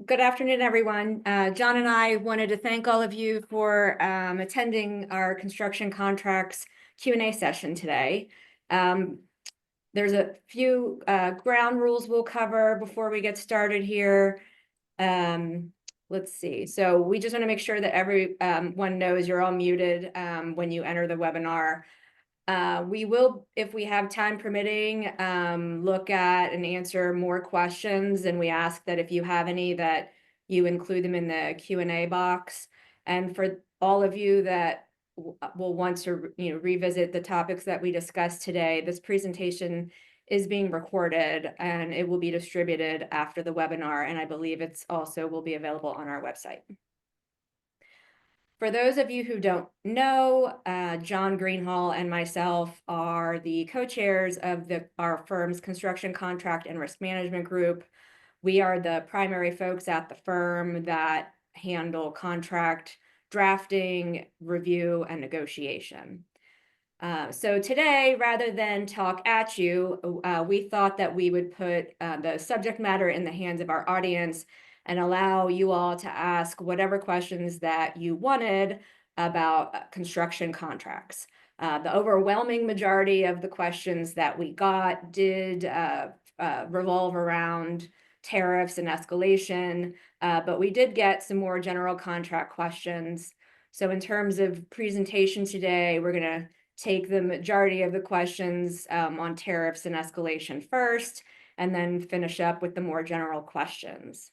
Good afternoon, everyone. John and I wanted to thank all of you for attending our construction contracts Q&A session today. There's a few ground rules we'll cover before we get started here. Let's see. So we just want to make sure that everyone knows you're all muted when you enter the webinar. We will, if we have time permitting, look at and answer more questions, and we ask that if you have any that you include them in the Q&A box. And for all of you that will want to revisit the topics that we discussed today, this presentation is being recorded and it will be distributed after the webinar, and I believe it's also will be available on our website. For those of you who don't know, John Greenhall and myself are the co-chairs of our firm's construction contract and risk management group. We are the primary folks at the firm that handle contract drafting, review, and negotiation. So today, rather than talk at you, we thought that we would put the subject matter in the hands of our audience and allow you all to ask whatever questions that you wanted about construction contracts. The overwhelming majority of the questions that we got did revolve around tariffs and escalation, but we did get some more general contract questions. So in terms of presentation today, we're going to take the majority of the questions on tariffs and escalation first, and then finish up with the more general questions.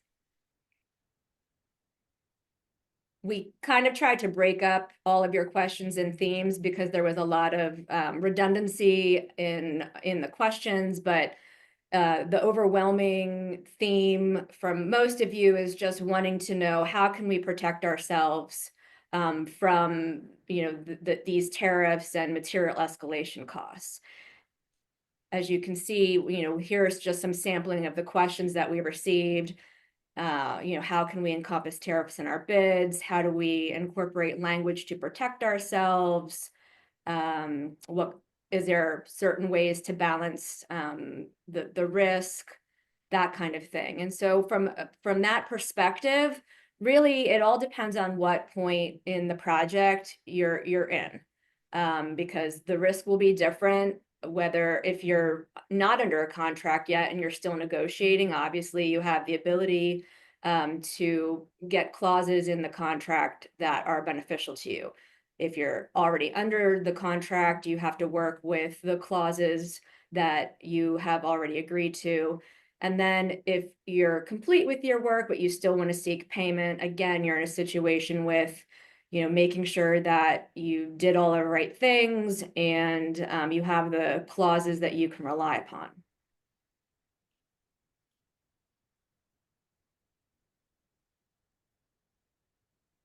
We kind of tried to break up all of your questions in themes because there was a lot of redundancy in the questions, but the overwhelming theme from most of you is just wanting to know how can we protect ourselves from these tariffs and material escalation costs. As you can see, here's just some sampling of the questions that we received. How can we encompass tariffs in our bids? How do we incorporate language to protect ourselves? Is there certain ways to balance the risk, that kind of thing? And so from that perspective, really, it all depends on what point in the project you're in, because the risk will be different. Whether if you're not under a contract yet and you're still negotiating, obviously you have the ability to get clauses in the contract that are beneficial to you. If you're already under the contract, you have to work with the clauses that you have already agreed to. And then if you're complete with your work, but you still want to seek payment, again, you're in a situation with making sure that you did all the right things and you have the clauses that you can rely upon.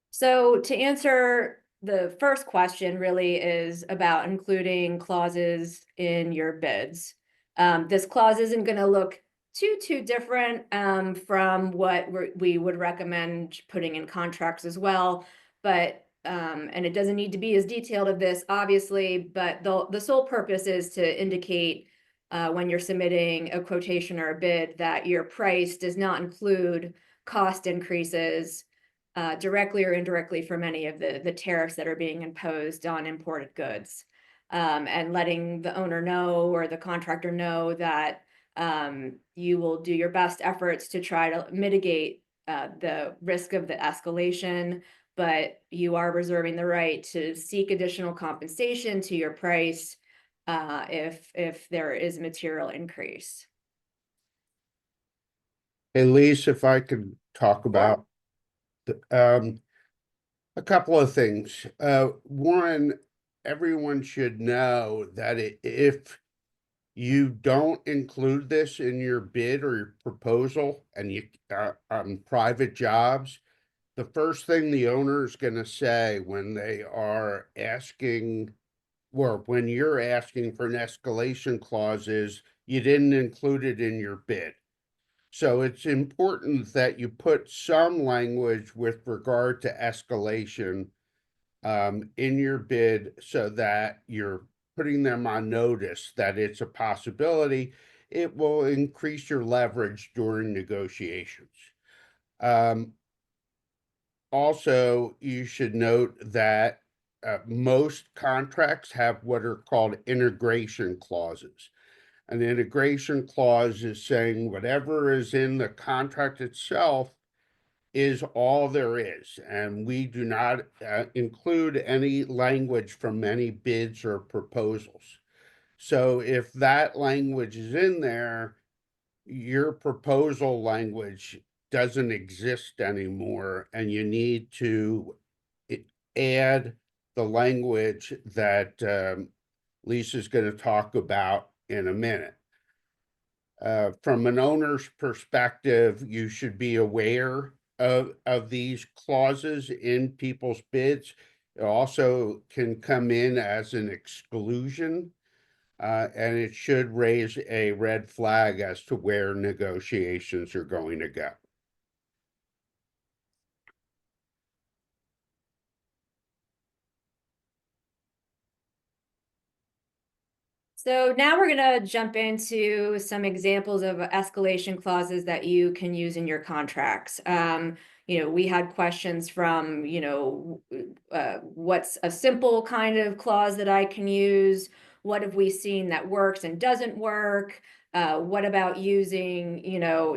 So to answer the first question really is about including clauses in your bids. This clause isn't going to look too different from what we would recommend putting in contracts as well. But and it doesn't need to be as detailed of this, obviously, but the sole purpose is to indicate when you're submitting a quotation or a bid that your price does not include cost increases directly or indirectly from any of the tariffs that are being imposed on imported goods, and letting the owner know or the contractor know that you will do your best efforts to try to mitigate the risk of the escalation, but you are reserving the right to seek additional compensation to your price if there is a material increase. Hey, Lisa, if I could talk about a couple of things. One, everyone should know that if you don't include this in your bid or your proposal and you on private jobs, the first thing the owner is going to say when they are asking, or when you're asking for an escalation clause, is you didn't include it in your bid. So it's important that you put some language with regard to escalation in your bid so that you're putting them on notice that it's a possibility. It will increase your leverage during negotiations. Um, Also, you should note that most contracts have what are called integration clauses. An integration clause is saying whatever is in the contract itself is all there is, and we do not include any language from any bids or proposals. So if that language is in there, your proposal language doesn't exist anymore, and you need to add the language that Lisa's going to talk about in a minute. From an owner's perspective, you should be aware of these clauses in people's bids. It also can come in as an exclusion, and it should raise a red flag as to where negotiations are going to go. So now we're going to jump into some examples of escalation clauses that you can use in your contracts. We had questions from, what's a simple kind of clause that I can use? What have we seen that works and doesn't work? What about using,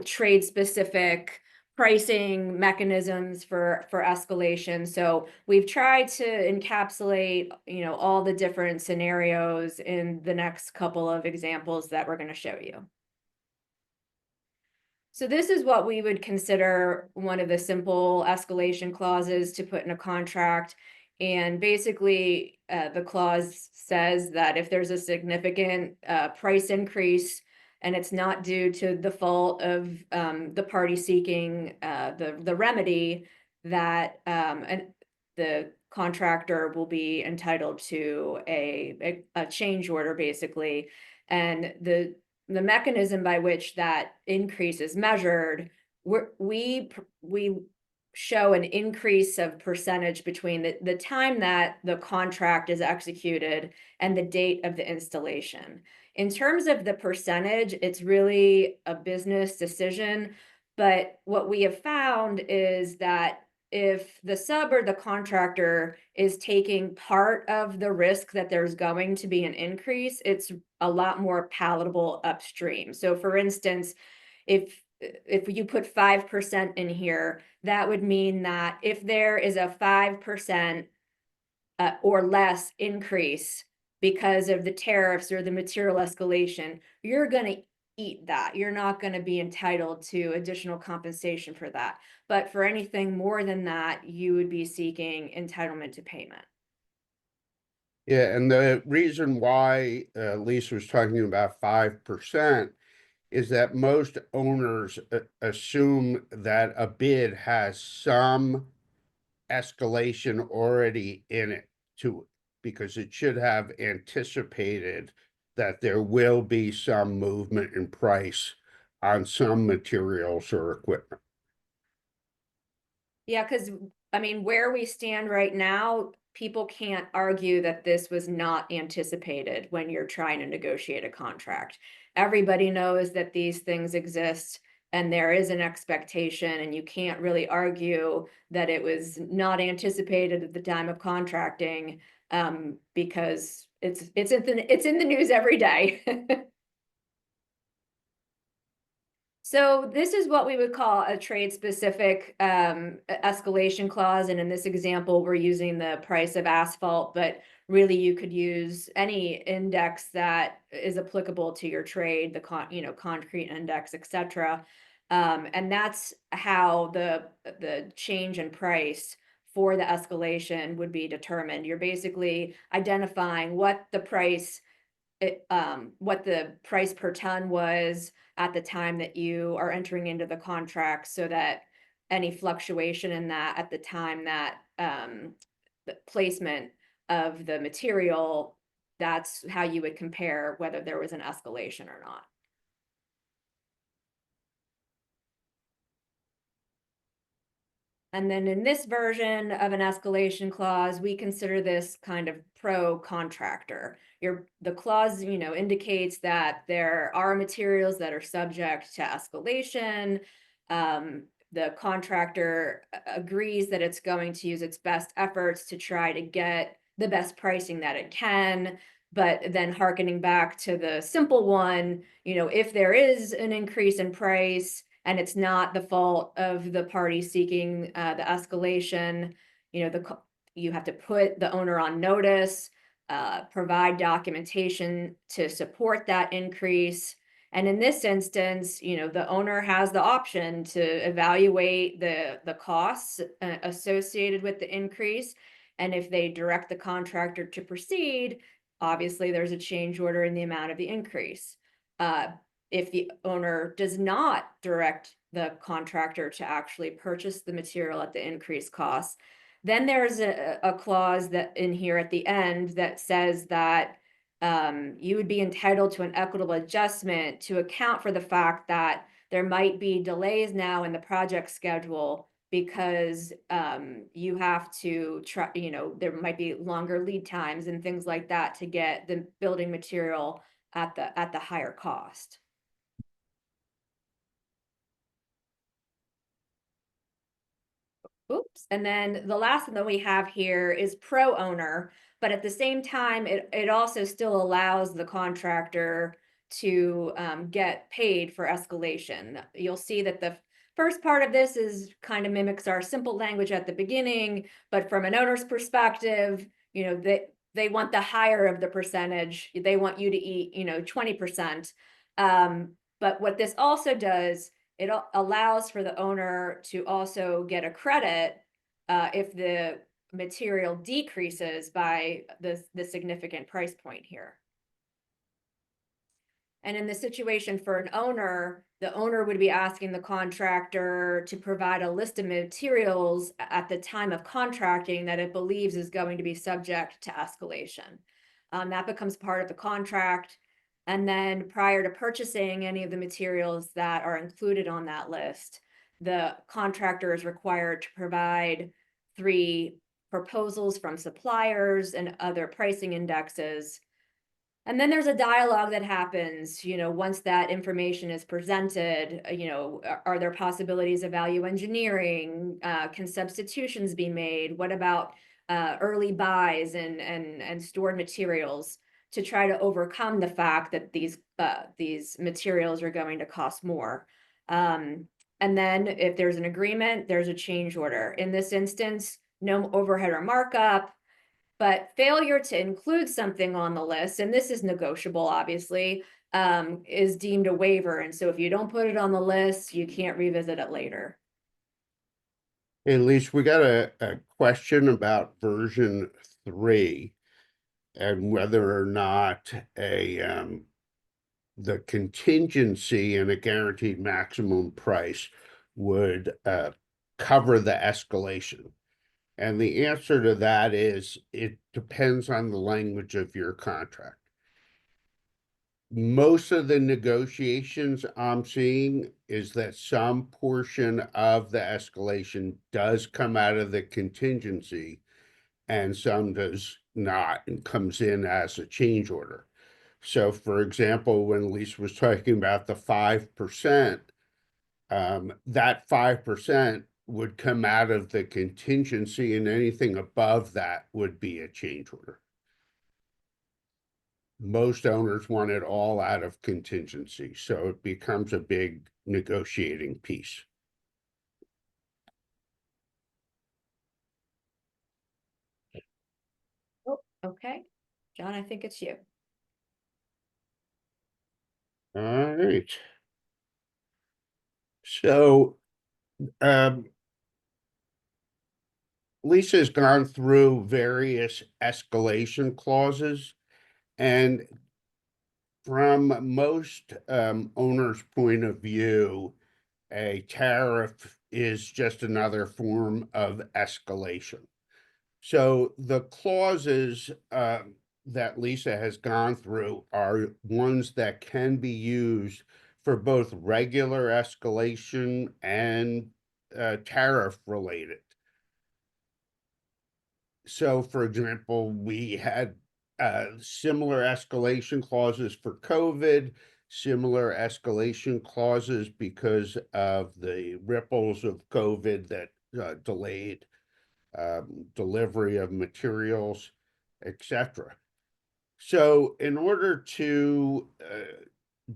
trade specific pricing mechanisms for escalation? So we've tried to encapsulate, all the different scenarios in the next couple of examples that we're going to show you. So this is what we would consider one of the simple escalation clauses to put in a contract. And basically, the clause says that if there's a significant price increase and it's not due to the fault of the party seeking the remedy, that the contractor will be entitled to a change order, basically. And the mechanism by which that increase is measured, we show an increase of percentage between the time that the contract is executed and the date of the installation. In terms of the percentage, it's really a business decision, but what we have found is that if the sub or the contractor is taking part of the risk that there's going to be an increase, it's a lot more palatable upstream. So for instance, if you put 5% in here, that would mean that if there is a 5% or less increase because of the tariffs or the material escalation, you're going to eat that. You're not going to be entitled to additional compensation for that. But for anything more than that, you would be seeking entitlement to payment. Yeah, and the reason why Lisa was talking about 5% is that most owners assume that a bid has some escalation already in it to because it should have anticipated that there will be some movement in price on some materials or equipment. Yeah, because I mean, where we stand right now, people can't argue that this was not anticipated when you're trying to negotiate a contract. Everybody knows that these things exist and there is an expectation, and you can't really argue that it was not anticipated at the time of contracting, because it's in the news every day. So this is what we would call a trade-specific escalation clause. And in this example, we're using the price of asphalt, but really you could use any index that is applicable to your trade, the concrete index, etc. And that's how the change in price for the escalation would be determined. You're basically identifying what the price per ton was at the time that you are entering into the contract, so that any fluctuation in that at the time that the placement of the material, that's how you would compare whether there was an escalation or not. And then in this version of an escalation clause, we consider this kind of pro-contractor. The clause, indicates that there are materials that are subject to escalation, the contractor agrees that it's going to use its best efforts to try to get the best pricing that it can. But then hearkening back to the simple one, if there is an increase in price and it's not the fault of the party seeking the escalation, you have to put the owner on notice, provide documentation to support that increase. And in this instance, the owner has the option to evaluate the costs associated with the increase. And if they direct the contractor to proceed, obviously there's a change order in the amount of the increase. If the owner does not direct the contractor to actually purchase the material at the increased cost, then there's a clause that in here at the end that says that you would be entitled to an equitable adjustment to account for the fact that there might be delays now in the project schedule because you have to try, there might be longer lead times and things like that to get the building material at the higher cost. Oops. And then the last one that we have here is pro owner, but at the same time, it also still allows the contractor to get paid for escalation. You'll see that the first part of this is kind of mimics our simple language at the beginning, but from an owner's perspective, they want the higher of the percentage. They want you to eat, 20%. But what this also does, it allows for the owner to also get a credit if the material decreases by the significant price point here. And in the situation for an owner, the owner would be asking the contractor to provide a list of materials at the time of contracting that it believes is going to be subject to escalation. That becomes part of the contract. And then prior to purchasing any of the materials that are included on that list, the contractor is required to provide 3 proposals from suppliers and other pricing indexes. And then there's a dialogue that happens, once that information is presented, are there possibilities of value engineering? Can substitutions be made? What about early buys and stored materials to try to overcome the fact that these materials are going to cost more? And then if there's an agreement, there's a change order. In this instance, no overhead or markup. But failure to include something on the list, and this is negotiable, obviously, is deemed a waiver. And so if you don't put it on the list, you can't revisit it later. At least we got a question about version 3 and whether or not the contingency and a guaranteed maximum price would cover the escalation. And the answer to that is it depends on the language of your contract. Most of the negotiations I'm seeing is that some portion of the escalation does come out of the contingency and some does not and comes in as a change order. So for example, when Lisa was talking about the 5%, that 5% would come out of the contingency, and anything above that would be a change order. Most owners want it all out of contingency, so it becomes a big negotiating piece. Oh, okay. John, I think it's you. All right. So Lisa's gone through various escalation clauses, and from most owners' point of view, a tariff is just another form of escalation. So the clauses that Lisa has gone through are ones that can be used for both regular escalation and tariff related. So, for example, we had similar escalation clauses for COVID, similar escalation clauses because of the ripples of COVID that delayed delivery of materials, etc. So, in order to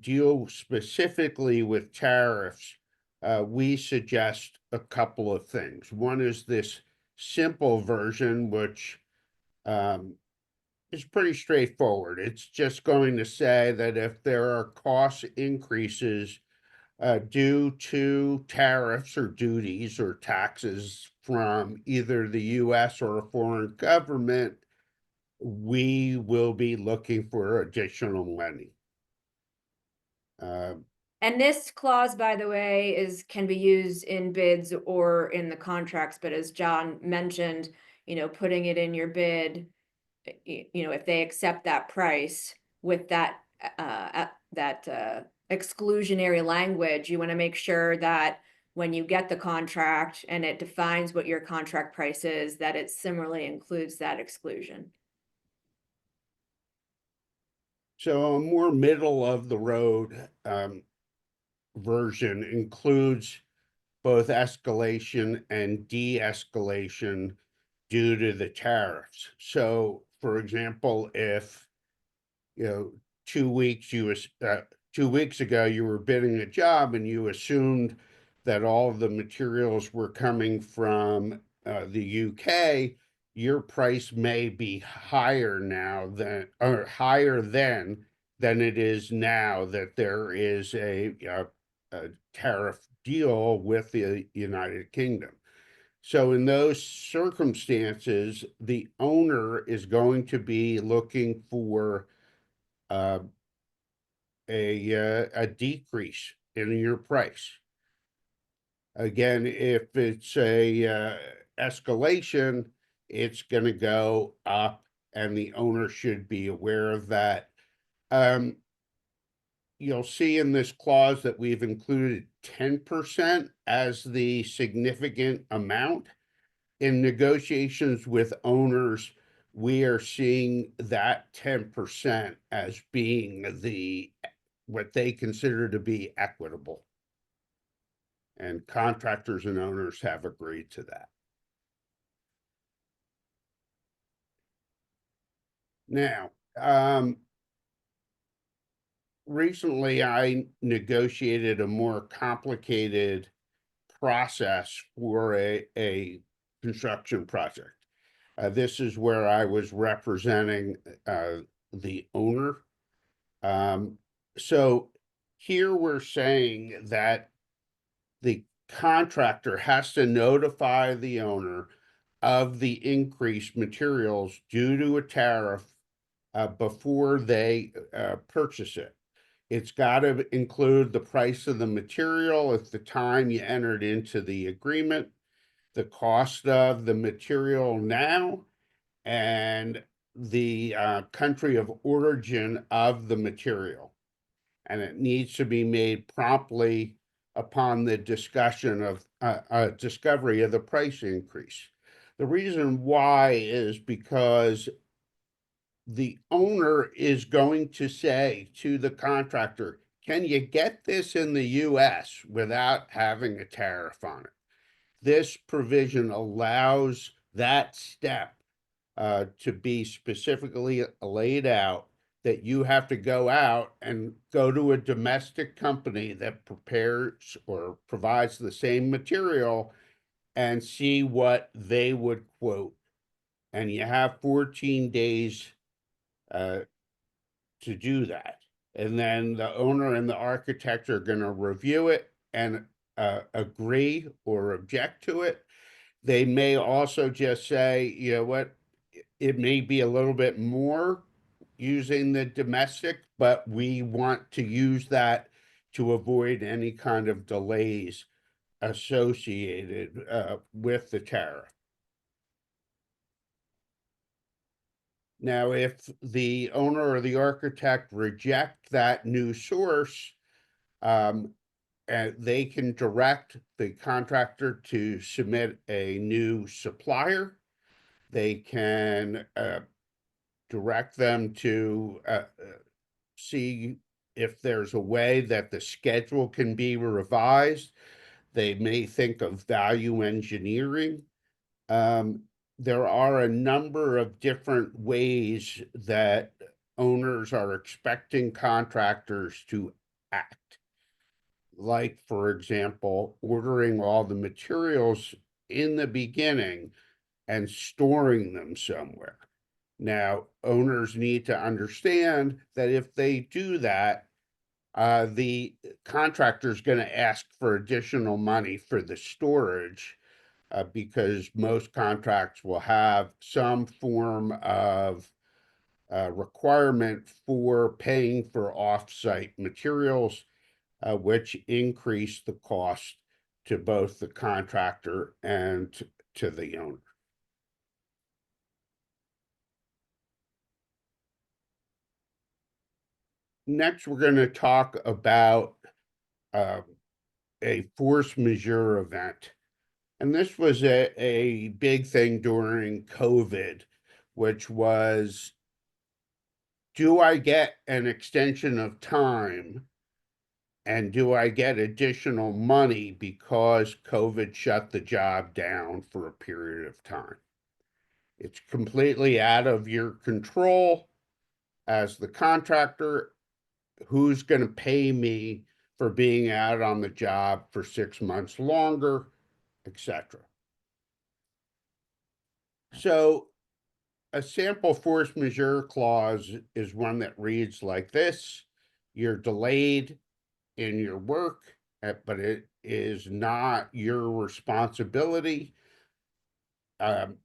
deal specifically with tariffs, we suggest a couple of things. One is this simple version, which um, is pretty straightforward. It's just going to say that if there are cost increases due to tariffs or duties or taxes from either the US or a foreign government, we will be looking for additional money. Uh, And this clause, by the way, can be used in bids or in the contracts, but as John mentioned, putting it in your bid, if they accept that price with that exclusionary language, you want to make sure that when you get the contract and it defines what your contract price is, that it similarly includes that exclusion. so a more middle of the road version includes both escalation and de-escalation due to the tariffs. So, for example, if you know 2 weeks 2 weeks ago you were bidding a job and you assumed that all of the materials were coming from the UK, your price may be higher now than or higher than it is now that there is a tariff deal with the United Kingdom. So in those circumstances, the owner is going to be looking for uh, a decrease in your price. Again, if it's a escalation, it's going to go up, and the owner should be aware of that. Um, you'll see in this clause that we've included 10% as the significant amount. In negotiations with owners, we are seeing that 10% as being what they consider to be equitable. And contractors and owners have agreed to that. Now, recently I negotiated a more complicated process for a construction project. This is where I was representing the owner. Um, so here we're saying that the contractor has to notify the owner of the increased materials due to a tariff before they purchase it. It's got to include the price of the material at the time you entered into the agreement, the cost of the material now, and the country of origin of the material. And it needs to be made promptly upon the discovery of the price increase. The reason why is because the owner is going to say to the contractor, can you get this in the US without having a tariff on it? This provision allows that step to be specifically laid out, that you have to go out and go to a domestic company that prepares or provides the same material and see what they would quote. And you have 14 days uh, to do that. And then the owner and the architect are going to review it and agree or object to it. They may also just say, you know what, it may be a little bit more using the domestic, but we want to use that to avoid any kind of delays associated with the tariff. Now, if the owner or the architect reject that new source, um, and they can direct the contractor to submit a new supplier. They can direct them to see if there's a way that the schedule can be revised, they may think of value engineering. Um, there are a number of different ways that owners are expecting contractors to act. Like, for example, ordering all the materials in the beginning and storing them somewhere. Now, owners need to understand that if they do that, the contractor is going to ask for additional money for the storage, because most contracts will have some form of requirement for paying for off-site materials, which increase the cost to both the contractor and to the owner. Next, we're going to talk about uh, a force majeure event. And this was a big thing during COVID, which was, do I get an extension of time, and do I get additional money because COVID shut the job down for a period of time? It's completely out of your control as the contractor. Who's going to pay me for being out on the job for 6 months longer, etc. So a sample force majeure clause is one that reads like this: you're delayed in your work, but it is not your responsibility,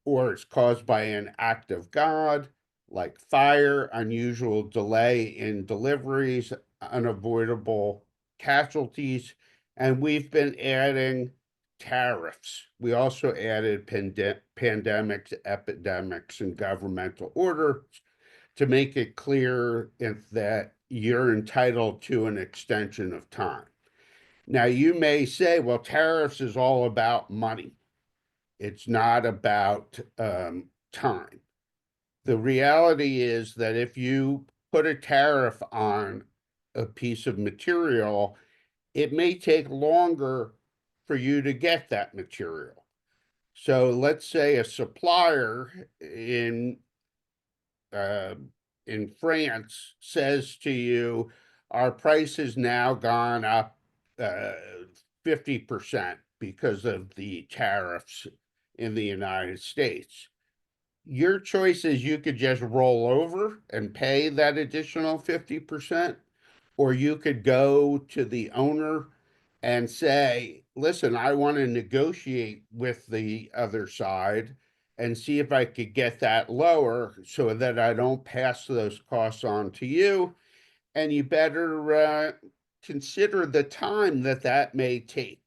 or it's caused by an act of God, like fire, unusual delay in deliveries, unavoidable casualties. And we've been adding tariffs. We also added pandemics, epidemics, and governmental orders to make it clear that you're entitled to an extension of time. Now, you may say, well, tariffs is all about money. It's not about time. The reality is that if you put a tariff on a piece of material, it may take longer for you to get that material. So let's say a supplier uh, in France says to you, our price has now gone up 50% because of the tariffs in the United States. Your choice is you could just roll over and pay that additional 50%, or you could go to the owner and say, listen, I want to negotiate with the other side and see if I could get that lower so that I don't pass those costs on to you. And you better consider the time that that may take.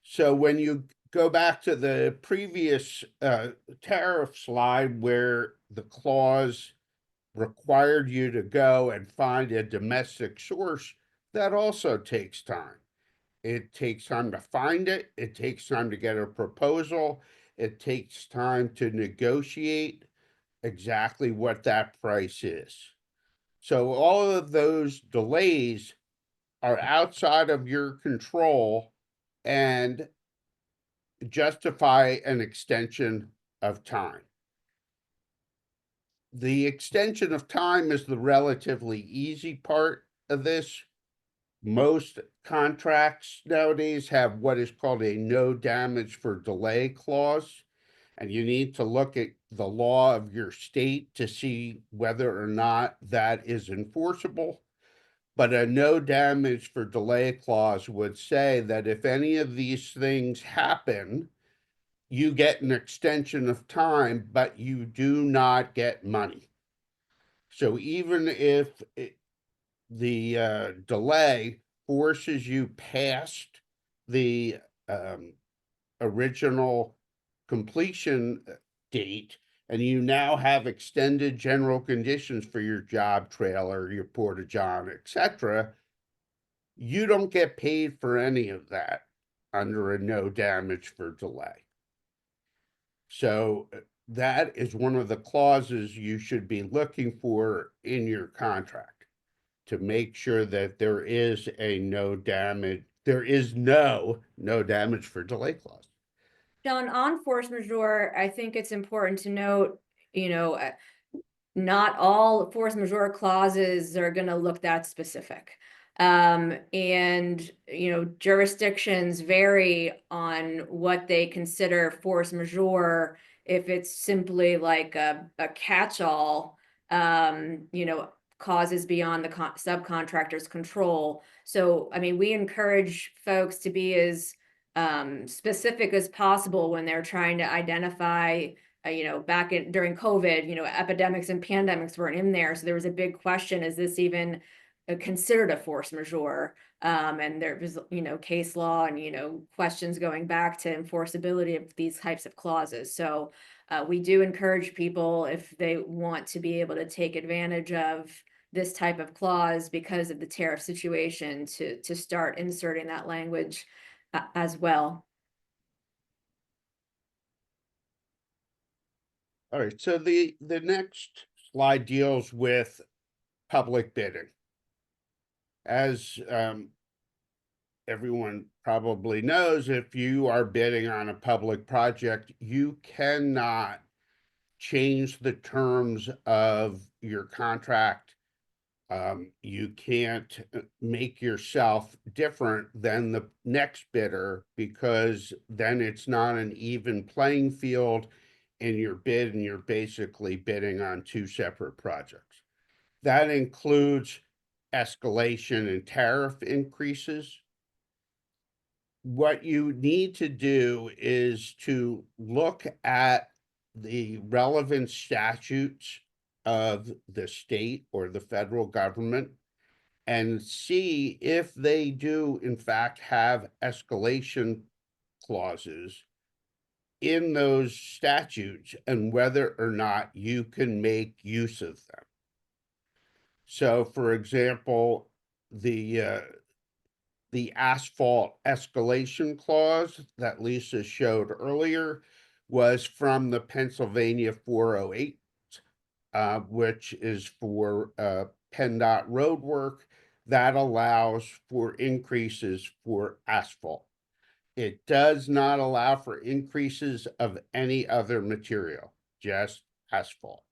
So when you go back to the previous tariff slide where the clause required you to go and find a domestic source, that also takes time. It takes time to find it. It takes time to get a proposal. It takes time to negotiate exactly what that price is. So all of those delays are outside of your control and justify an extension of time. The extension of time is the relatively easy part of this. Most contracts nowadays have what is called a no damage for delay clause, and you need to look at the law of your state to see whether or not that is enforceable. But a no damage for delay clause would say that if any of these things happen, you get an extension of time, but you do not get money. So even if the delay forces you past the um, original completion date, and you now have extended general conditions for your job trailer, your porta-john, etc., you don't get paid for any of that under a no damage for delay. So that is one of the clauses you should be looking for in your contract. to make sure that there is no damage for delay clause. John, on force majeure, I think it's important to note, you know, not all force majeure clauses are going to look that specific. And, you know, jurisdictions vary on what they consider force majeure. If it's simply like a catch-all, you know, causes beyond the subcontractor's control. So, I mean, we encourage folks to be as specific as possible when they're trying to identify, you know, during COVID, you know, epidemics and pandemics weren't in there. So there was a big question, is this even considered a force majeure? And there was, you know, case law and, you know, questions going back to enforceability of these types of clauses. So we do encourage people, if they want to be able to take advantage of this type of clause because of the tariff situation, to start inserting that language as well. All right, so the next slide deals with public bidding. As everyone probably knows, if you are bidding on a public project, you cannot change the terms of your contract. You can't make yourself different than the next bidder, because then it's not an even playing field in your bid, and you're basically bidding on two separate projects. That includes escalation and tariff increases. What you need to do is to look at the relevant statutes of the state or the federal government and see if they do in fact have escalation clauses in those statutes, and whether or not you can make use of them. So, for example, the asphalt escalation clause that Lisa showed earlier was from the Pennsylvania 408, which is for PennDOT road work that allows for increases for asphalt. It does not allow for increases of any other material, just asphalt.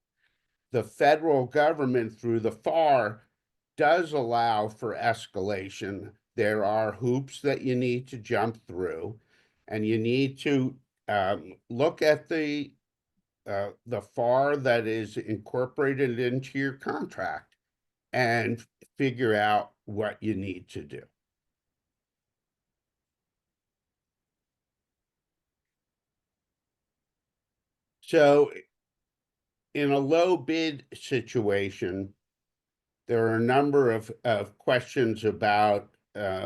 The federal government, through the FAR, does allow for escalation. There are hoops that you need to jump through, and you need to look at the FAR that is incorporated into your contract and figure out what you need to do. So in a low bid situation, there are a number of questions about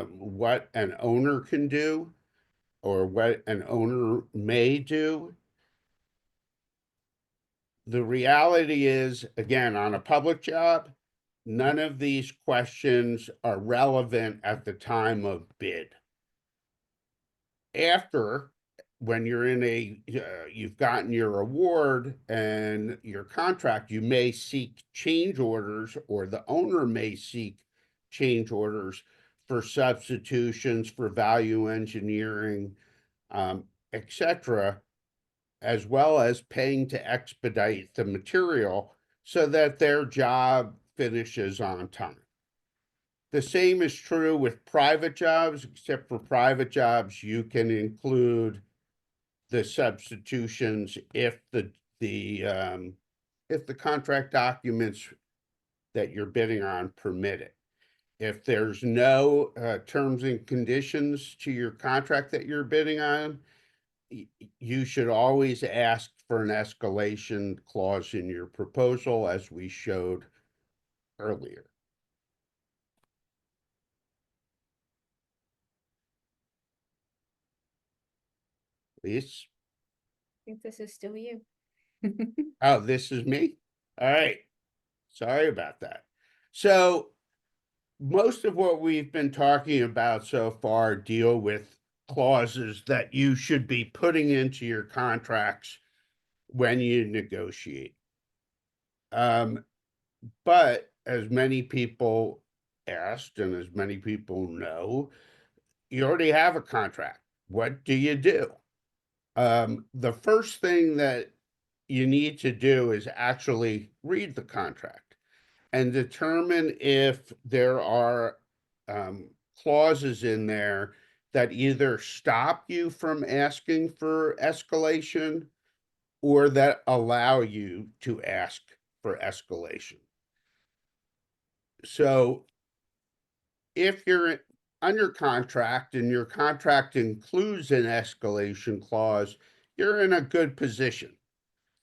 what an owner can do or what an owner may do. The reality is, again, on a public job, none of these questions are relevant at the time of bid. After, when you're in you've gotten your award and your contract, you may seek change orders, or the owner may seek change orders for substitutions, for value engineering, etc., as well as paying to expedite the material so that their job finishes on time. The same is true with private jobs, except for private jobs, you can include the substitutions if the contract documents that you're bidding on permit it. If there's no terms and conditions to your contract that you're bidding on, you should always ask for an escalation clause in your proposal, as we showed earlier. Please. I think this is still you. Oh, this is me? All right. Sorry about that. So most of what we've been talking about so far deal with clauses that you should be putting into your contracts when you negotiate. But as many people asked, and as many people know, you already have a contract. What do you do? The first thing that you need to do is actually read the contract and determine if there are clauses in there that either stop you from asking for escalation or that allow you to ask for escalation. So if you're under contract and your contract includes an escalation clause, you're in a good position.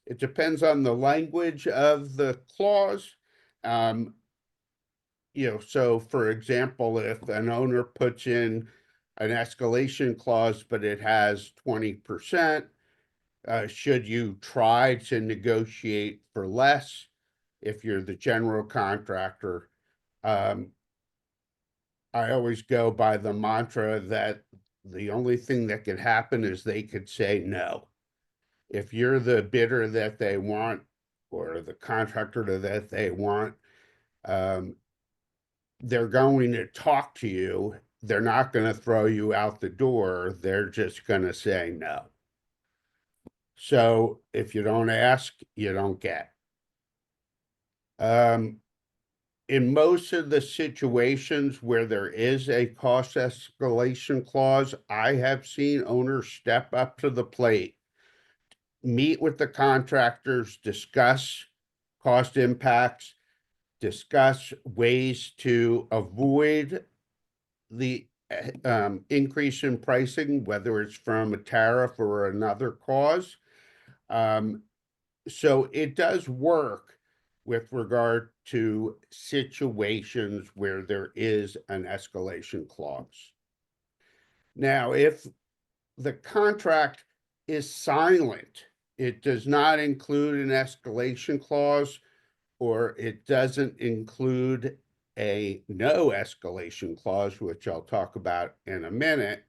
It depends on the language of the clause. Um, so for example, if an owner puts in an escalation clause, but it has 20%, should you try to negotiate for less if you're the general contractor? Um, I always go by the mantra that the only thing that could happen is they could say no. If you're the bidder that they want or the contractor that they want, um, they're going to talk to you. They're not going to throw you out the door. They're just going to say no. So if you don't ask, you don't get. Um, in most of the situations where there is a cost escalation clause, I have seen owners step up to the plate, meet with the contractors, discuss cost impacts, discuss ways to avoid the increase in pricing, whether it's from a tariff or another cause. Um, so it does work with regard to situations where there is an escalation clause. Now, if the contract is silent, it does not include an escalation clause, or it doesn't include a no escalation clause, which I'll talk about in a minute,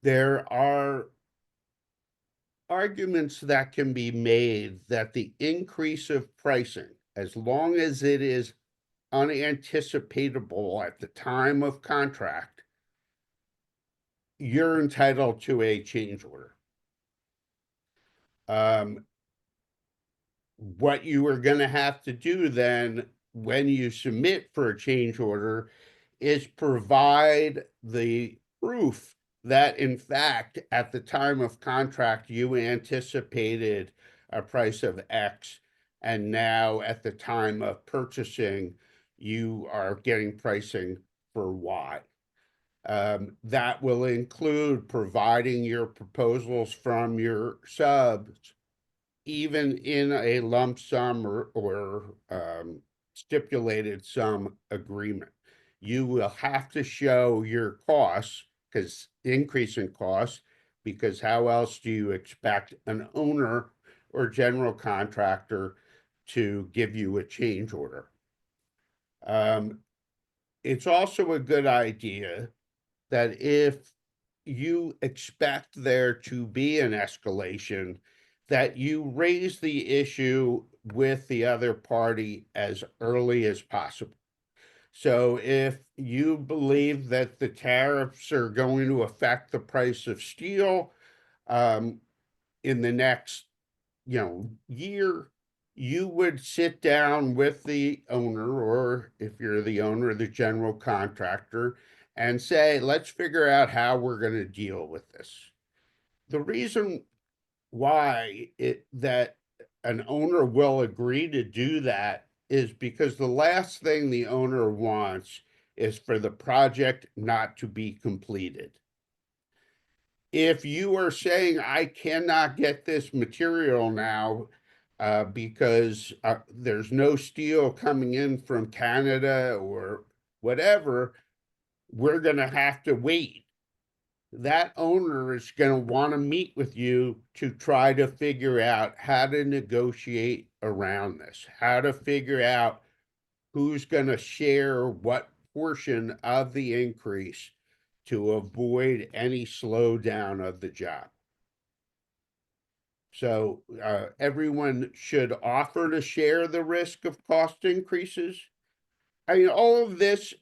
there are arguments that can be made that the increase of pricing, as long as it is unanticipatable at the time of contract, you're entitled to a change order. What you are going to have to do then when you submit for a change order is provide the proof that in fact at the time of contract you anticipated a price of X, and now at the time of purchasing you are getting pricing for Y. That will include providing your proposals from your subs, even in a lump sum or stipulated sum agreement. You will have to show your costs, because increase in costs, because how else do you expect an owner or general contractor to give you a change order? It's also a good idea that if you expect there to be an escalation, that you raise the issue with the other party as early as possible. So if you believe that the tariffs are going to affect the price of steel um, in the next year, you would sit down with the owner, or if you're the owner, the general contractor, and say, let's figure out how we're going to deal with this. The reason why that an owner will agree to do that is because the last thing the owner wants is for the project not to be completed. If you are saying, I cannot get this material now because there's no steel coming in from Canada or whatever, we're going to have to wait. That owner is going to want to meet with you to try to figure out how to negotiate around this, how to figure out who's going to share what portion of the increase to avoid any slowdown of the job. So everyone should offer to share the risk of cost increases. I mean, all of this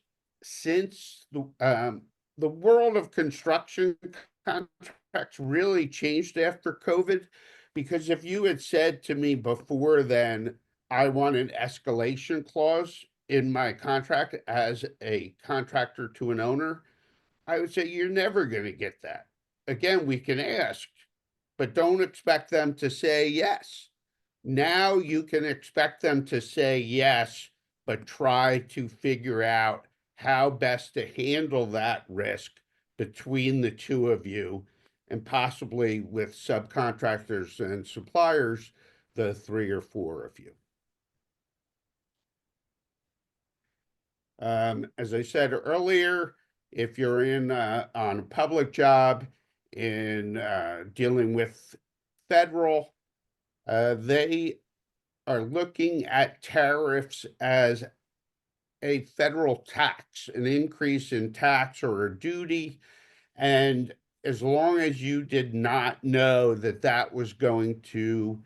since the world of construction contracts really changed after COVID, because if you had said to me before then, I want an escalation clause in my contract as a contractor to an owner, I would say you're never going to get that. Again, we can ask, but don't expect them to say yes. Now you can expect them to say yes, but try to figure out how best to handle that risk between the two of you, and possibly with subcontractors and suppliers, the three or four of you. As I said earlier, if you're in on a public job in dealing with federal, they are looking at tariffs as a federal tax, an increase in tax or a duty. And as long as you did not know that that was going to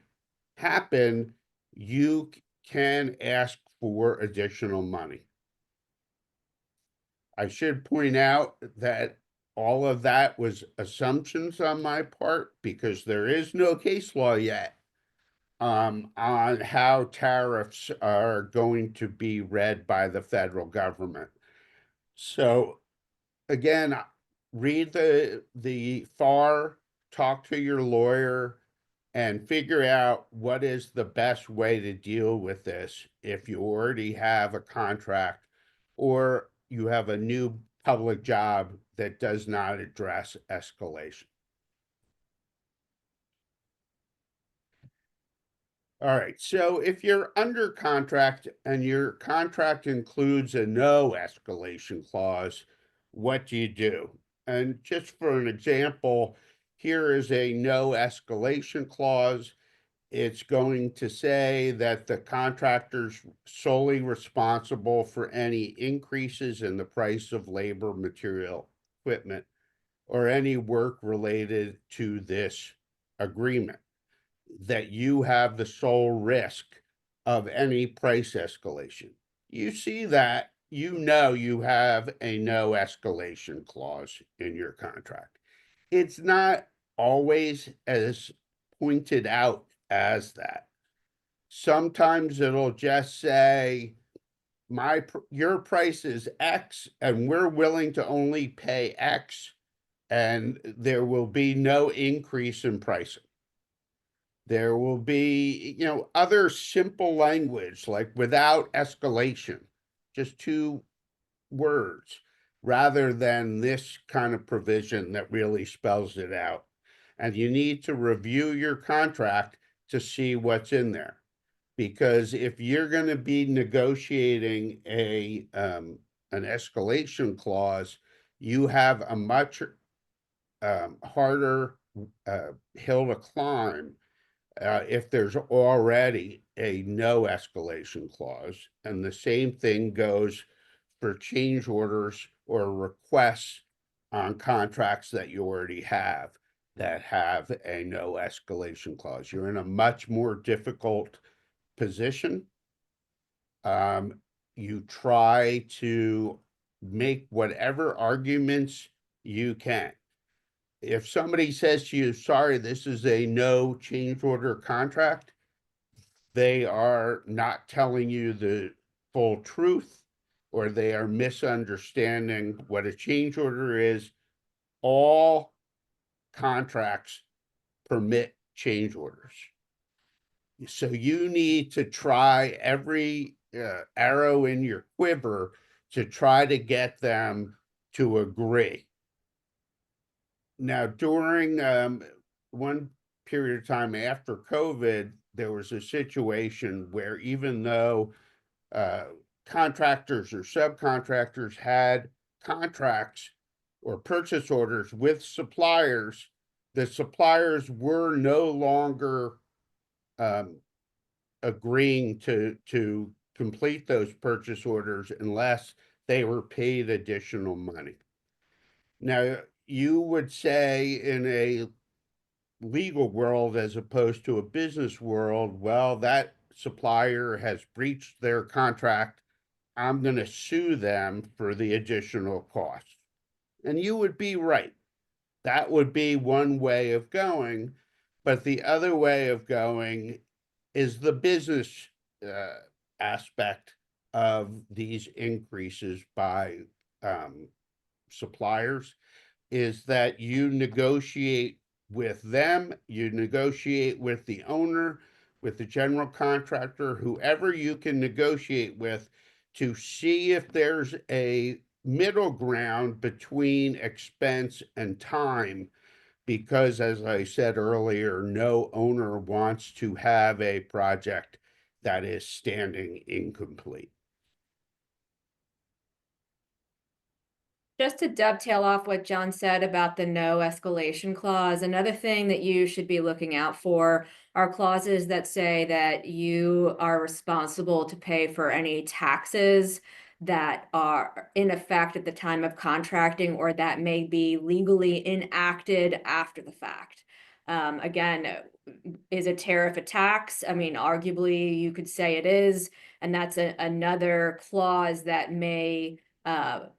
happen, you can ask for additional money. I should point out that all of that was assumptions on my part, because there is no case law yet on how tariffs are going to be read by the federal government. So again, read the FAR, talk to your lawyer, and figure out what is the best way to deal with this if you already have a contract or you have a new public job that does not address escalation. All right, so if you're under contract and your contract includes a no escalation clause, what do you do? And just for an example, here is a no escalation clause. It's going to say that the contractor's solely responsible for any increases in the price of labor, material, equipment, or any work related to this agreement, that you have the sole risk of any price escalation. You see that, you know you have a no escalation clause in your contract. It's not always as pointed out as that. Sometimes it'll just say, your price is X and we're willing to only pay X, and there will be no increase in pricing. There will be, other simple language like without escalation, just two words, rather than this kind of provision that really spells it out. And you need to review your contract to see what's in there. Because if you're going to be negotiating an escalation clause, you have a much harder hill to climb if there's already a no escalation clause. And the same thing goes for change orders or requests on contracts that you already have that have a no escalation clause. You're in a much more difficult position. You try to make whatever arguments you can. If somebody says to you, sorry, this is a no change order contract, they are not telling you the full truth, or they are misunderstanding what a change order is. All contracts permit change orders. So you need to try every arrow in your quiver to try to get them to agree. Now, during one period of time after COVID, there was a situation where even though contractors or subcontractors had contracts or purchase orders with suppliers, the suppliers were no longer agreeing to complete those purchase orders unless they were paid additional money. Now, you would say in a legal world as opposed to a business world, well, that supplier has breached their contract I'm going to sue them for the additional cost. And you would be right. That would be one way of going. But the other way of going is the business uh, aspect of these increases by um, suppliers, is that you negotiate with them, you negotiate with the owner, with the general contractor, whoever you can negotiate with, to see if there's a middle ground between expense and time. Because, as I said earlier, no owner wants to have a project that is standing incomplete. Just to dovetail off what John said about the no escalation clause, another thing that you should be looking out for are clauses that say that you are responsible to pay for any taxes that are in effect at the time of contracting or that may be legally enacted after the fact. Again, is a tariff a tax? I mean, arguably you could say it is, and that's another clause that may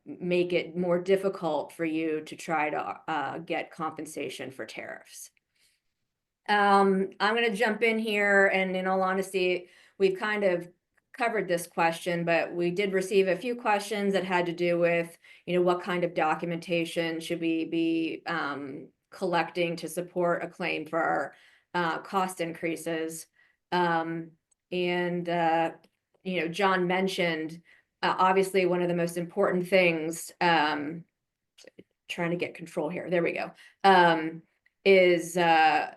make it more difficult for you to try to get compensation for tariffs. I'm going to jump in here, and in all honesty, we've kind of covered this question, but we did receive a few questions that had to do with, what kind of documentation should we be collecting to support a claim for our cost increases. And John mentioned, obviously, one of the most important things, trying to get control here, there we go, is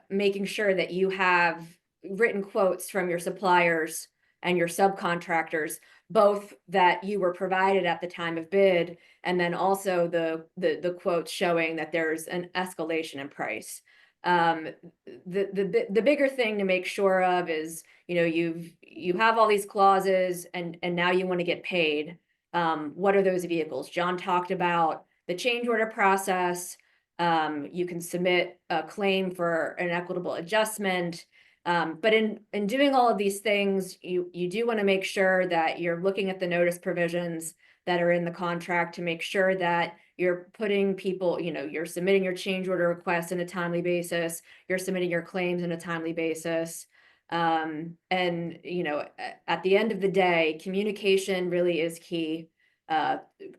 making sure that you have written quotes from your suppliers and your subcontractors, both that you were provided at the time of bid, and then also the quotes showing that there's an escalation in price. The bigger thing to make sure of is, you have all these clauses, and now you want to get paid. What are those vehicles? John talked about the change order process. You can submit a claim for an equitable adjustment. But in doing all of these things, you do want to make sure that you're looking at the notice provisions that are in the contract to make sure that you're putting people, you're submitting your change order requests in a timely basis, you're submitting your claims in a timely basis. And, at the end of the day, communication really is key.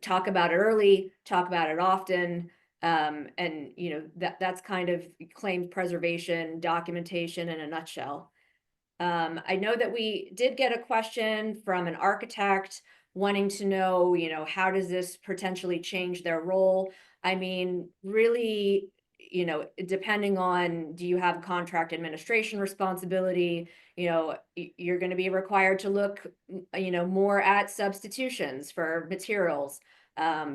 Talk about it early, talk about it often. And that's kind of claims preservation documentation in a nutshell. I know that we did get a question from an architect wanting to know, how does this potentially change their role? I mean, really, depending on, do you have contract administration responsibility? You're going to be required to look, more at substitutions for materials.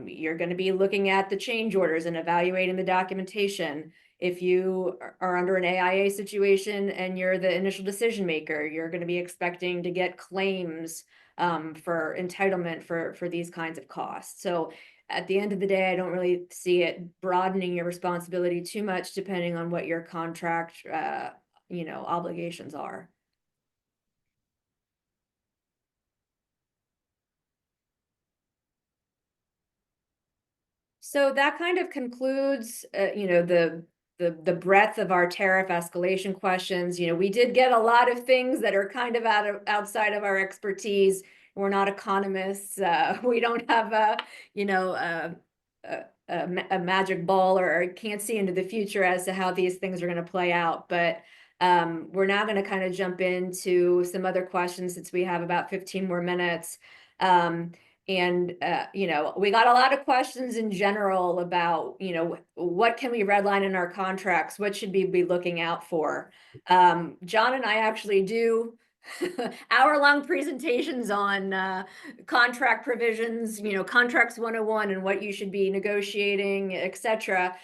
You're going to be looking at the change orders and evaluating the documentation. If you are under an AIA situation and you're the initial decision maker, you're going to be expecting to get claims for entitlement for these kinds of costs. So at the end of the day, I don't really see it broadening your responsibility too much, depending on what your contract, obligations are. So that kind of concludes, the breadth of our tariff escalation questions. We did get a lot of things that are kind of outside of our expertise. We're not economists. We don't have a magic ball, or can't see into the future as to how these things are going to play out. But we're now going to kind of jump into some other questions, since we have about 15 more minutes. And we got a lot of questions in general about, what can we redline in our contracts? What should we be looking out for? John and I actually do hour-long presentations on contract provisions, contracts 101 and what you should be negotiating, etc.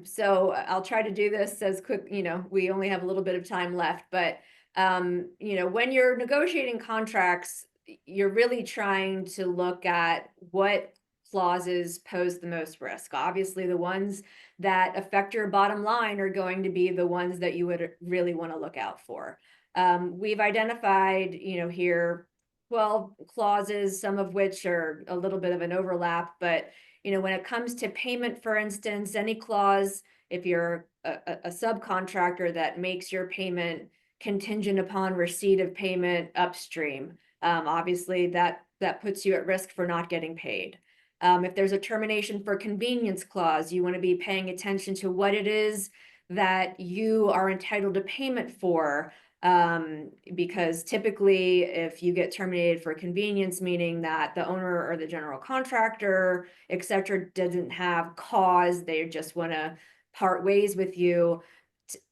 So I'll try to do this as quick, we only have a little bit of time left, but when you're negotiating contracts, you're really trying to look at what clauses pose the most risk. Obviously, the ones that affect your bottom line are going to be the ones that you would really want to look out for. We've identified, here 12 clauses, some of which are a little bit of an overlap, but when it comes to payment, for instance, any clause, if you're a subcontractor that makes your payment contingent upon receipt of payment upstream, obviously that puts you at risk for not getting paid. If there's a termination for convenience clause, you want to be paying attention to what it is that you are entitled to payment for. Because typically if you get terminated for convenience, meaning that the owner or the general contractor, et cetera, doesn't have cause, they just want to part ways with you.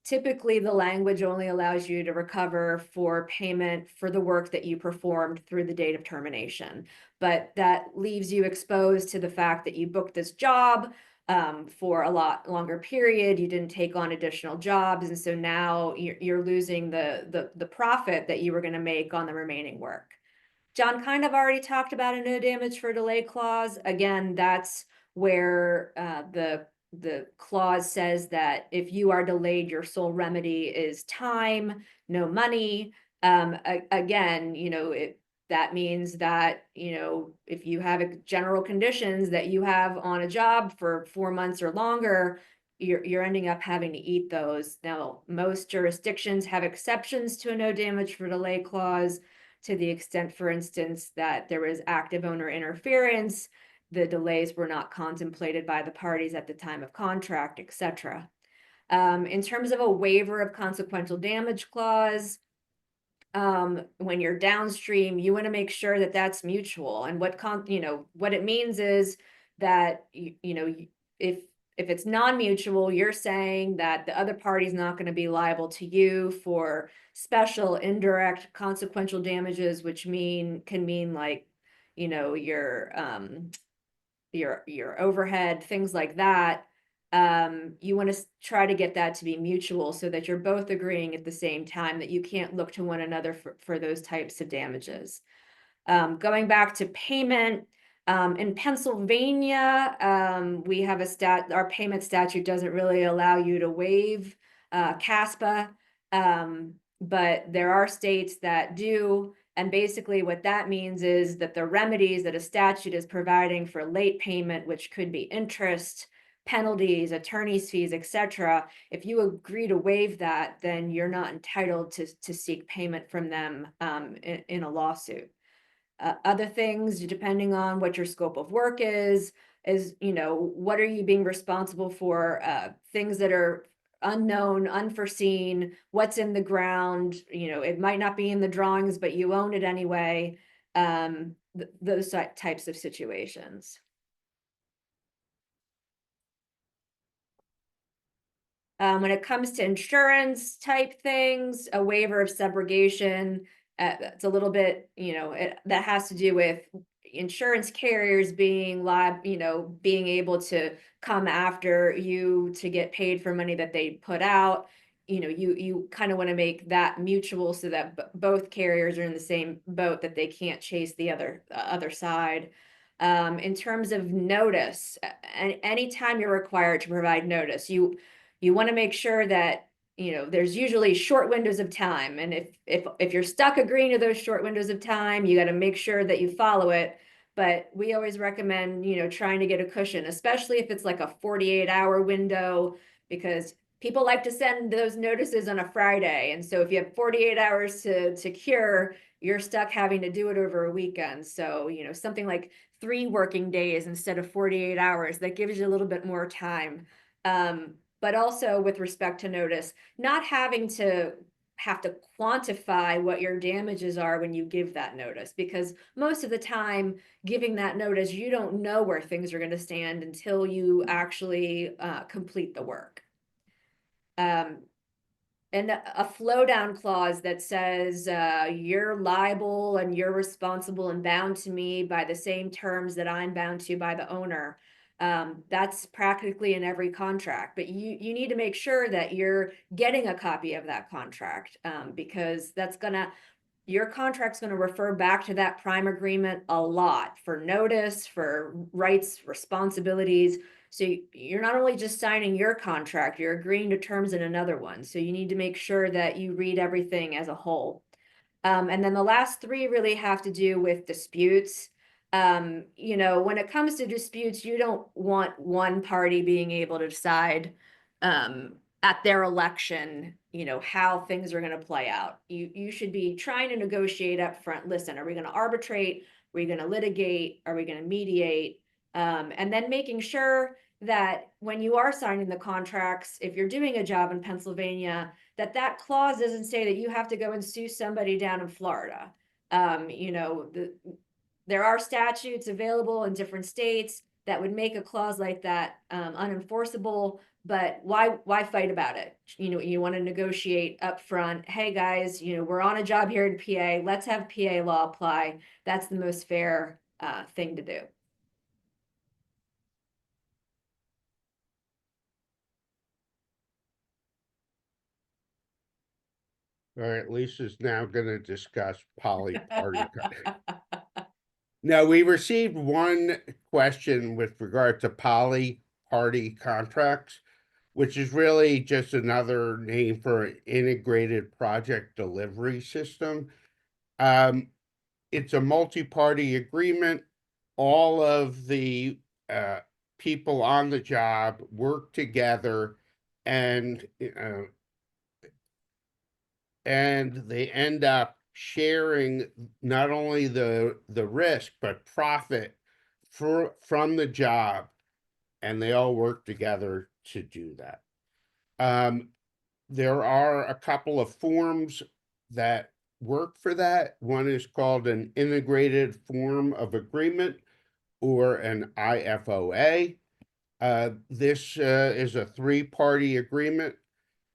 Typically the language only allows you to recover for payment for the work that you performed through the date of termination. But that leaves you exposed to the fact that you booked this job for a lot longer period. You didn't take on additional jobs, and so now you're losing the profit that you were going to make on the remaining work. John kind of already talked about a no damage for delay clause. Again, that's where the clause says that if you are delayed, your sole remedy is time, no money. Again, that means that, if you have general conditions that you have on a job for 4 months or longer, you're ending up having to eat those. Now, most jurisdictions have exceptions to a no damage for delay clause to the extent, for instance, that there was active owner interference, the delays were not contemplated by the parties at the time of contract, etc. In terms of a waiver of consequential damage clause, when you're downstream, you want to make sure that that's mutual. And what it means is that if it's non-mutual, you're saying that the other party is not going to be liable to you for special indirect consequential damages, which can mean like your overhead, things like that. You want to try to get that to be mutual so that you're both agreeing at the same time that you can't look to one another for those types of damages. Going back to payment, in Pennsylvania, we have our payment statute doesn't really allow you to waive CASPA, but there are states that do. And basically what that means is that the remedies that a statute is providing for late payment, which could be interest, penalties, attorney's fees, etc., if you agree to waive that, then you're not entitled to seek payment from them in a lawsuit. Other things, depending on what your scope of work is what are you being responsible for? Things that are unknown, unforeseen, what's in the ground, it might not be in the drawings, but you own it anyway. Those types of situations. When it comes to insurance type things, a waiver of subrogation, it's a little bit, that has to do with insurance carriers being being able to come after you to get paid for money that they put out. You kind of want to make that mutual so that both carriers are in the same boat, that they can't chase the other side. In terms of notice, anytime you're required to provide notice, you want to make sure that there's usually short windows of time, and if you're stuck agreeing to those short windows of time, you got to make sure that you follow it. But we always recommend trying to get a cushion, especially if it's like a 48-hour window, because people like to send those notices on a Friday, and so if you have 48 hours to cure, you're stuck having to do it over a weekend. So something like 3 working days instead of 48 hours, that gives you a little bit more time. But also with respect to notice, not having to have to quantify what your damages are when you give that notice, because most of the time giving that notice, you don't know where things are going to stand until you actually complete the work. And a flow down clause that says you're liable and you're responsible and bound to me by the same terms that I'm bound to by the owner. That's practically in every contract, but you need to make sure that you're getting a copy of that contract, because your contract's going to refer back to that prime agreement a lot for notice, for rights, responsibilities. So you're not only just signing your contract, you're agreeing to terms in another one. So you need to make sure that you read everything as a whole. And then the last three really have to do with disputes. You know, when it comes to disputes, you don't want one party being able to decide at their election, you know, how things are going to play out. You should be trying to negotiate up front. Listen, are we going to arbitrate? Are we going to litigate? Are we going to mediate? And then making sure that when you are signing the contracts, if you're doing a job in Pennsylvania, that clause doesn't say that you have to go and sue somebody down in Florida. You know, there are statutes available in different states that would make a clause like that unenforceable, but why fight about it? You know, you want to negotiate up front. Hey guys, you know, we're on a job here in PA. Let's have PA law apply. That's the most fair thing to do. All right, Lisa's now going to discuss poly-party. Now, we received one question with regard to poly-party contracts, which is really just another name for an integrated project delivery system. It's a multi-party agreement. All of the people on the job work together, and they end up sharing not only the risk but profit from the job, and they all work together to do that. There are a couple of forms that work for that. One is called an integrated form of agreement, or an IFOA. This is a three-party agreement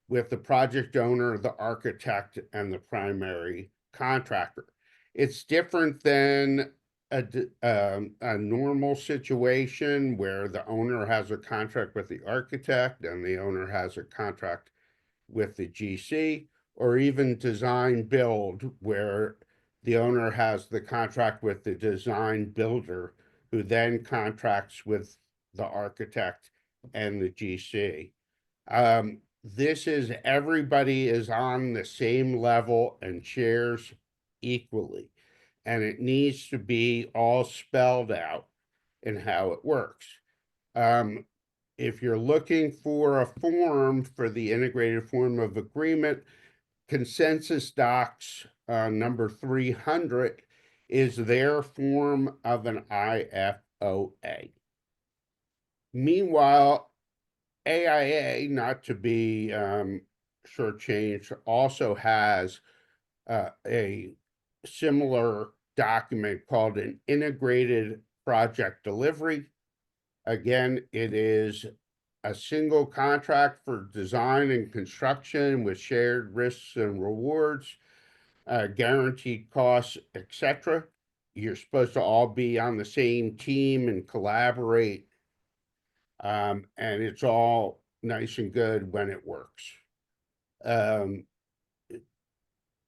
with the project owner, the architect, and the primary contractor. It's different than a normal situation where the owner has a contract with the architect and the owner has a contract with the GC, or even design build, where the owner has the contract with the design builder, who then contracts with the architect and the GC. This is everybody is on the same level and shares equally, and it needs to be all spelled out in how it works. If you're looking for a form for the integrated form of agreement, consensus docs number 300 is their form of an IFOA. Meanwhile, AIA, not to be shortchanged, also has a similar document called an integrated project delivery. Again, it is a single contract for design and construction with shared risks and rewards, guaranteed costs, etc. You're supposed to all be on the same team and collaborate, and it's all nice and good when it works.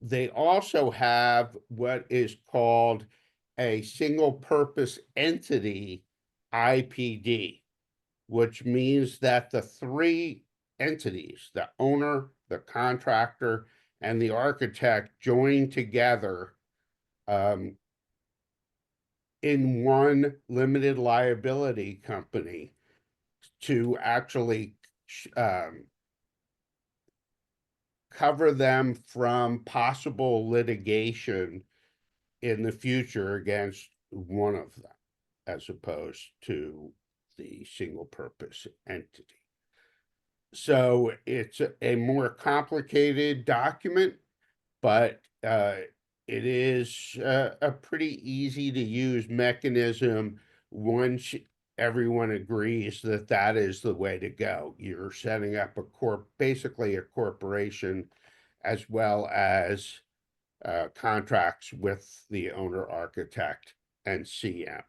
They also have what is called a single purpose entity, IPD, which means that the three entities, the owner, the contractor, and the architect, join together in one limited liability company to actually cover them from possible litigation in the future against one of them, as opposed to the single purpose entity. So it's a more complicated document, but it is a pretty easy to use mechanism once everyone agrees that that is the way to go. You're setting up basically a corporation, as well as contracts with the owner, architect, and CM.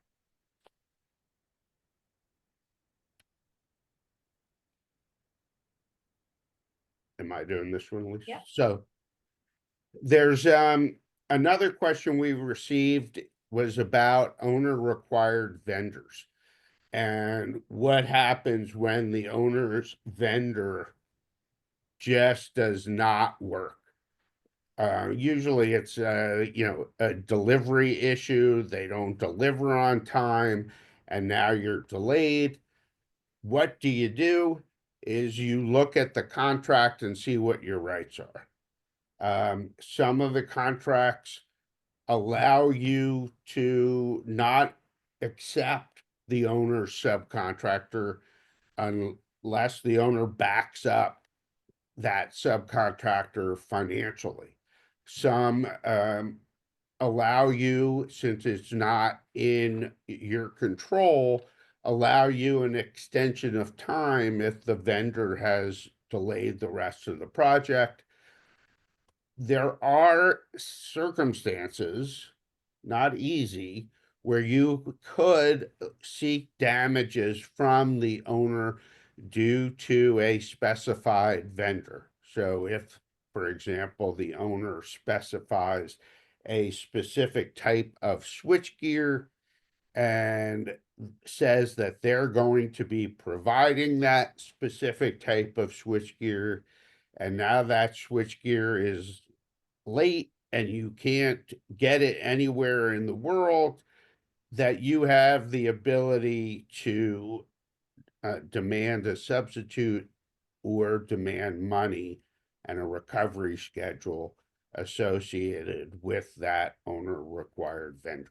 Am I doing this one, Lisa? Yeah. So there's another question we received was about owner required vendors, and what happens when the owner's vendor just does not work. Usually it's, a delivery issue. They don't deliver on time, and now you're delayed. What do? Is you look at the contract and see what your rights are. Some of the contracts allow you to not accept the owner's subcontractor unless the owner backs up that subcontractor financially. Some allow you, since it's not in your control, allow you an extension of time if the vendor has delayed the rest of the project. There are circumstances, not easy, where you could seek damages from the owner due to a specified vendor. So if, for example, the owner specifies a specific type of switchgear and says that they're going to be providing that specific type of switchgear, and now that switchgear is late and you can't get it anywhere in the world, that you have the ability to demand a substitute or demand money and a recovery schedule associated with that owner required vendor.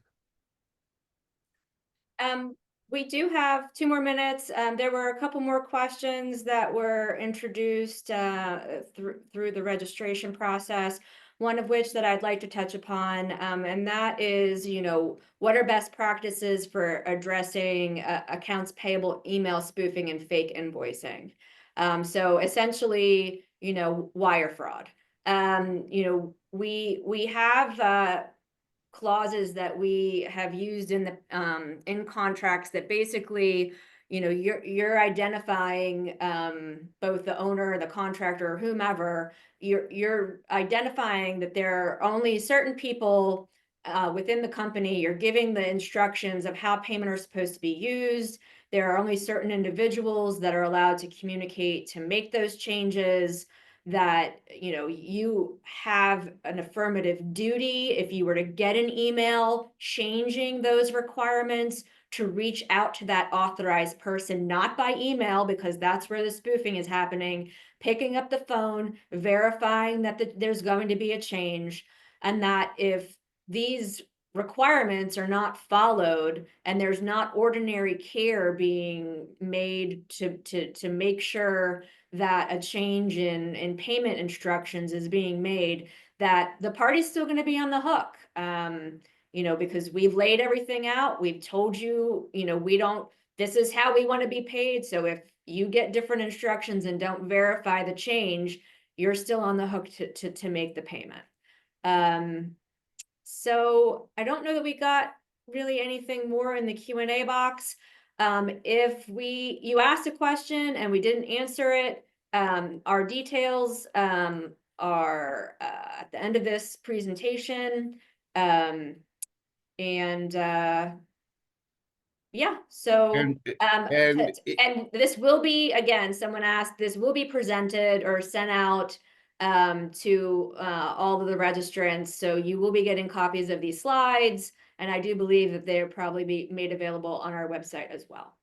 We do have 2 more minutes. There were a couple more questions that were introduced through the registration process. One of which that I'd like to touch upon, and that is, what are best practices for addressing accounts payable email spoofing and fake invoicing? So essentially, wire fraud. We have clauses that we have used in the in contracts that basically, you're identifying both the owner, the contractor, or whomever. You're identifying that there are only certain people within the company. You're giving the instructions of how payment are supposed to be used. There are only certain individuals that are allowed to communicate to make those changes, that you have an affirmative duty, if you were to get an email changing those requirements, to reach out to that authorized person, not by email, because that's where the spoofing is happening, picking up the phone, verifying that there's going to be a change, and that if these requirements are not followed and there's not ordinary care being made to make sure that a change in payment instructions is being made, that the party's still going to be on the hook. Because we've laid everything out. We've told you, this is how we want to be paid. So if you get different instructions and don't verify the change, you're still on the hook to make the payment. So I don't know that we got really anything more in the Q&A box. If you asked a question and we didn't answer it, our details are at the end of this presentation. Yeah, so And and this will be, again, someone asked, this will be presented or sent out to all of the registrants. So you will be getting copies of these slides, and I do believe that they'll probably be made available on our website as well.